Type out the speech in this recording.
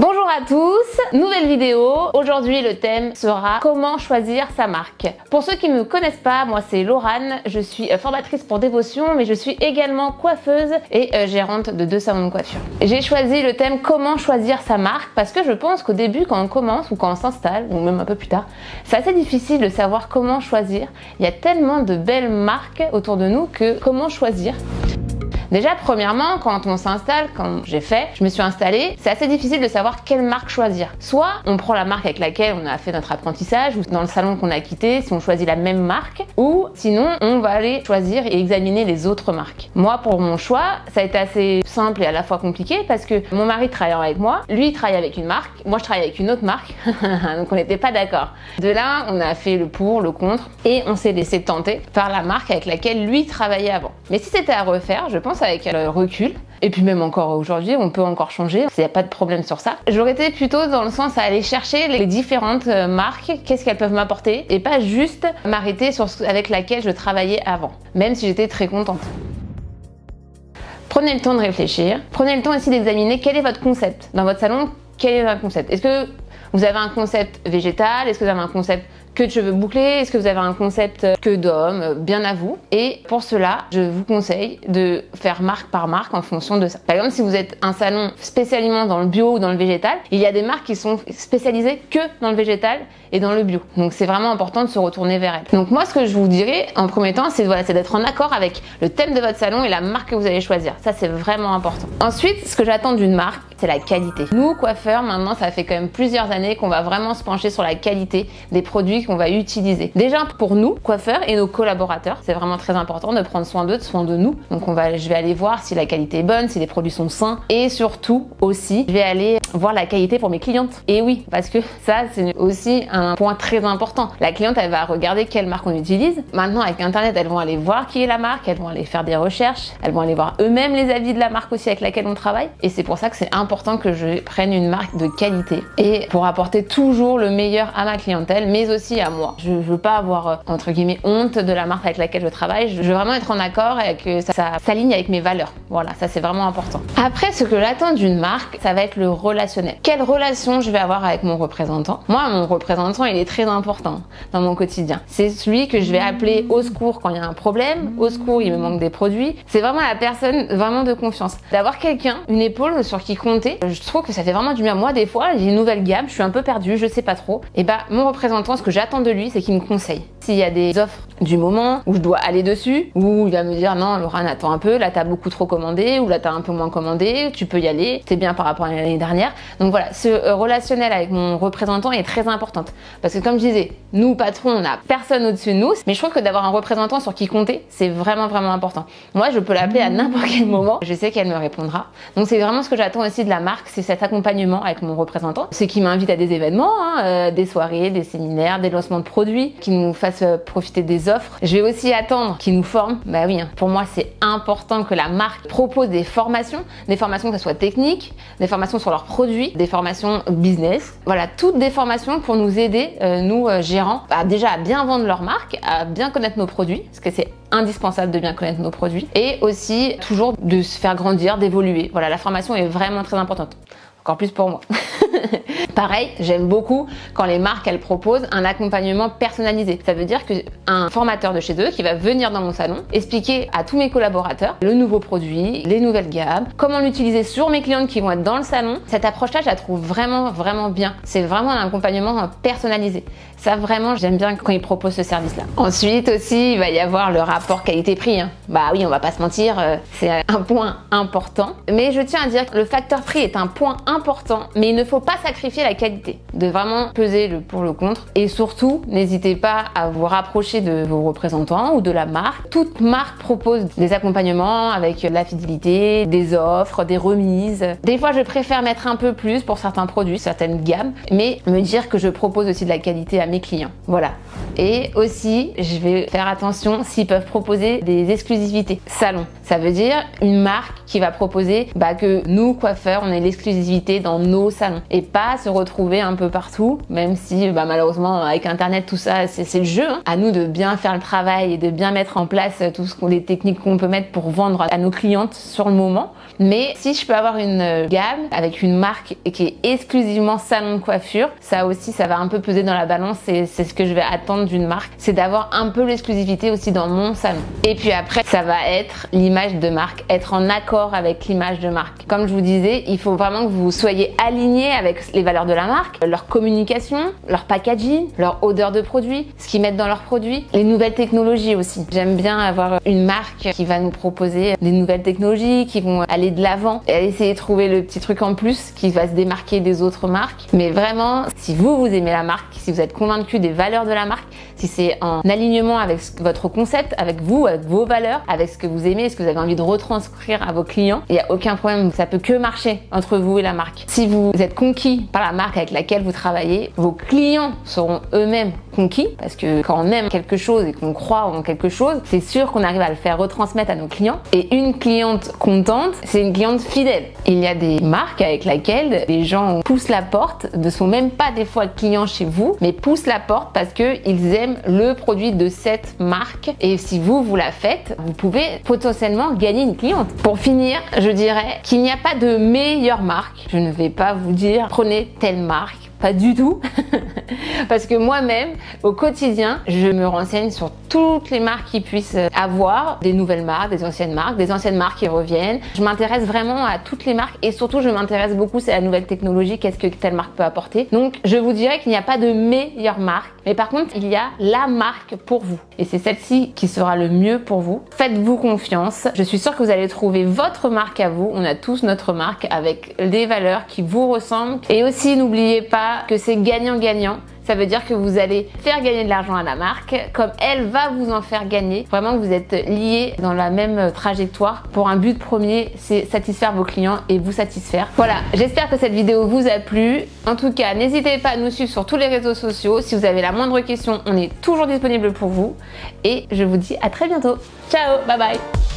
Bonjour à tous, nouvelle vidéo. Aujourd'hui le thème sera comment choisir sa marque. Pour ceux qui ne me connaissent pas, moi c'est Laurane, je suis formatrice pour dévotion mais je suis également coiffeuse et gérante de 2 salons de coiffure. J'ai choisi le thème comment choisir sa marque parce que je pense qu'au début quand on commence ou quand on s'installe ou même un peu plus tard, c'est assez difficile de savoir comment choisir. Il y a tellement de belles marques autour de nous que comment choisir? Déjà, premièrement, quand on s'installe, comme j'ai fait, je me suis installée, c'est assez difficile de savoir quelle marque choisir. Soit on prend la marque avec laquelle on a fait notre apprentissage ou dans le salon qu'on a quitté, si on choisit la même marque, ou sinon on va aller choisir et examiner les autres marques. Moi, pour mon choix, ça a été assez simple et à la fois compliqué parce que mon mari travaillant avec moi, lui il travaille avec une marque, moi je travaille avec une autre marque, donc on n'était pas d'accord. De là, on a fait le pour, le contre et on s'est laissé tenter par la marque avec laquelle lui travaillait avant. Mais si c'était à refaire, je pense avec le recul, et puis même encore aujourd'hui, on peut encore changer, il n'y a pas de problème sur ça. J'aurais été plutôt dans le sens à aller chercher les différentes marques, qu'est-ce qu'elles peuvent m'apporter, et pas juste m'arrêter sur ce avec laquelle je travaillais avant, même si j'étais très contente. Prenez le temps de réfléchir, prenez le temps aussi d'examiner quel est votre concept. Dans votre salon, quel est votre concept? Est-ce que vous avez un concept végétal? Est-ce que vous avez un concept que de cheveux bouclés? Est-ce que vous avez un concept que d'hommes? Bien à vous. Et pour cela, je vous conseille de faire marque par marque en fonction de ça. Par exemple, si vous êtes un salon spécialement dans le bio ou dans le végétal, il y a des marques qui sont spécialisées que dans le végétal et dans le bio. Donc c'est vraiment important de se retourner vers elles. Donc moi, ce que je vous dirais en premier temps, c'est d'être en accord avec le thème de votre salon et la marque que vous allez choisir. Ça, c'est vraiment important. Ensuite, ce que j'attends d'une marque, c'est la qualité. Nous, coiffeurs, maintenant, ça fait quand même plusieurs années qu'on va vraiment se pencher sur la qualité des produits qu'on va utiliser. Déjà pour nous, coiffeurs et nos collaborateurs, c'est vraiment très important de prendre soin d'eux, de soin de nous. Donc je vais aller voir si la qualité est bonne, si les produits sont sains et surtout aussi, je vais aller voir la qualité pour mes clientes. Et oui, parce que ça, c'est aussi un point très important. La cliente, elle va regarder quelle marque on utilise. Maintenant, avec Internet, elles vont aller voir qui est la marque, elles vont aller faire des recherches, elles vont aller voir eux-mêmes les avis de la marque aussi avec laquelle on travaille. Et c'est pour ça que c'est important que je prenne une marque de qualité et pour apporter toujours le meilleur à ma clientèle, mais aussi à moi. Je veux pas avoir, entre guillemets, honte de la marque avec laquelle je travaille. Je veux vraiment être en accord et que ça s'aligne avec mes valeurs. Voilà, ça c'est vraiment important. Après, ce que j'attends d'une marque, ça va être le relationnel. Quelle relation je vais avoir avec mon représentant? Moi, mon représentant, il est très important dans mon quotidien. C'est celui que je vais appeler au secours quand il y a un problème, au secours, il me manque des produits. C'est vraiment la personne vraiment de confiance. D'avoir quelqu'un, une épaule sur qui compter, je trouve que ça fait vraiment du bien. Moi, des fois, j'ai une nouvelle gamme, je suis un peu perdue, je sais pas trop. Et bah, mon représentant, ce que j'attends de lui, c'est qu'il me conseille. S'il y a des offres du moment où je dois aller dessus, où il va me dire non, Laurane, attends un peu, là t'as beaucoup trop commandé, ou là t'as un peu moins commandé, tu peux y aller, c'est bien par rapport à l'année dernière. Donc voilà, ce relationnel avec mon représentant est très important. Parce que comme je disais, nous patrons, on n'a personne au-dessus de nous, mais je trouve que d'avoir un représentant sur qui compter, c'est vraiment vraiment important. Moi, je peux l'appeler à n'importe quel moment, je sais qu'elle me répondra. Donc c'est vraiment ce que j'attends aussi de la marque, c'est cet accompagnement avec mon représentant. C'est qui m'invite à des événements, des soirées, des séminaires, des lancements de produits, qui nous fassent profiter des offres. Je vais aussi attendre qu'ils nous forment. Bah oui, pour moi c'est important que la marque propose des formations que ce soit techniques, des formations sur leurs produits, des formations business. Voilà, toutes des formations pour nous aider, nous gérants, déjà à bien vendre leur marque, à bien connaître nos produits, parce que c'est indispensable de bien connaître nos produits, et aussi toujours de se faire grandir, d'évoluer. Voilà, la formation est vraiment très importante. Encore plus pour moi. Pareil, j'aime beaucoup quand les marques elles proposent un accompagnement personnalisé. Ça veut dire qu'un formateur de chez eux qui va venir dans mon salon expliquer à tous mes collaborateurs le nouveau produit, les nouvelles gammes, comment l'utiliser sur mes clientes qui vont être dans le salon. Cette approche-là, je la trouve vraiment vraiment bien. C'est vraiment un accompagnement personnalisé. Ça vraiment, j'aime bien quand ils proposent ce service-là. Ensuite aussi, il va y avoir le rapport qualité-prix. Bah oui, on va pas se mentir, c'est un point important. Mais je tiens à dire que le facteur prix est un point important, mais il ne faut pas sacrifier la qualité. De vraiment peser le pour le contre. Et surtout, n'hésitez pas à vous rapprocher de vos représentants ou de la marque. Toute marque propose des accompagnements avec la fidélité, des offres, des remises. Des fois, je préfère mettre un peu plus pour certains produits, certaines gammes, mais me dire que je propose aussi de la qualité à mes clients. Voilà. Et aussi, je vais faire attention s'ils peuvent proposer des exclusivités. Salon, ça veut dire une marque qui va proposer que nous, coiffeurs, on ait l'exclusivité dans nos salons et pas se retrouver un peu partout, même si malheureusement avec internet tout ça c'est le jeu, hein. À nous de bien faire le travail et de bien mettre en place les techniques qu'on peut mettre pour vendre à nos clientes sur le moment. Mais si je peux avoir une gamme avec une marque qui est exclusivement salon de coiffure, ça aussi ça va un peu peser dans la balance et c'est ce que je vais attendre d'une marque, c'est d'avoir un peu l'exclusivité aussi dans mon salon. Et puis après ça va être l'image de marque, être en accord avec l'image de marque. Comme je vous disais, il faut vraiment que vous soyez aligné avec les valeurs de la marque, leur communication, leur packaging, leur odeur de produit, ce qu'ils mettent dans leurs produits, les nouvelles technologies aussi. J'aime bien avoir une marque qui va nous proposer des nouvelles technologies, qui vont aller de l'avant et essayer de trouver le petit truc en plus qui va se démarquer des autres marques. Mais vraiment, si vous aimez la marque, si vous êtes convaincu des valeurs de la marque, si c'est en alignement avec votre concept, avec vous, avec vos valeurs, avec ce que vous aimez, ce que vous avez envie de retranscrire à vos clients, il n'y a aucun problème, ça peut que marcher entre vous et la marque. Si vous êtes conquis par la marque avec laquelle vous travaillez, vos clients seront eux-mêmes conquis, parce que quand on aime quelque chose et qu'on croit en quelque chose, c'est sûr qu'on arrive à le faire retransmettre à nos clients. Et une cliente contente, c'est une cliente fidèle. Il y a des marques avec lesquelles les gens poussent la porte, ne sont même pas des fois clients chez vous, mais poussent la porte parce qu'ils aiment le produit de cette marque. Et si vous la faites, vous pouvez potentiellement gagner une cliente. Pour finir, je dirais qu'il n'y a pas de meilleure marque. Je ne vais pas vous dire prenez telle marque. Pas du tout, parce que moi-même, au quotidien, je me renseigne sur toutes les marques qui puissent avoir, des nouvelles marques, des anciennes marques qui reviennent. Je m'intéresse vraiment à toutes les marques et surtout, je m'intéresse beaucoup à la nouvelle technologie, qu'est-ce que telle marque peut apporter. Donc, je vous dirais qu'il n'y a pas de meilleure marque, mais par contre, il y a la marque pour vous. Et c'est celle-ci qui sera le mieux pour vous. Faites-vous confiance. Je suis sûre que vous allez trouver votre marque à vous. On a tous notre marque avec des valeurs qui vous ressemblent. Et aussi, n'oubliez pas que c'est gagnant-gagnant. Ça veut dire que vous allez faire gagner de l'argent à la marque, comme elle va vous en faire gagner. Vraiment, vous êtes liés dans la même trajectoire pour un but premier, c'est satisfaire vos clients et vous satisfaire. Voilà, j'espère que cette vidéo vous a plu. En tout cas, n'hésitez pas à nous suivre sur tous les réseaux sociaux. Si vous avez la moindre question, on est toujours disponible pour vous. Et je vous dis à très bientôt. Ciao, bye bye.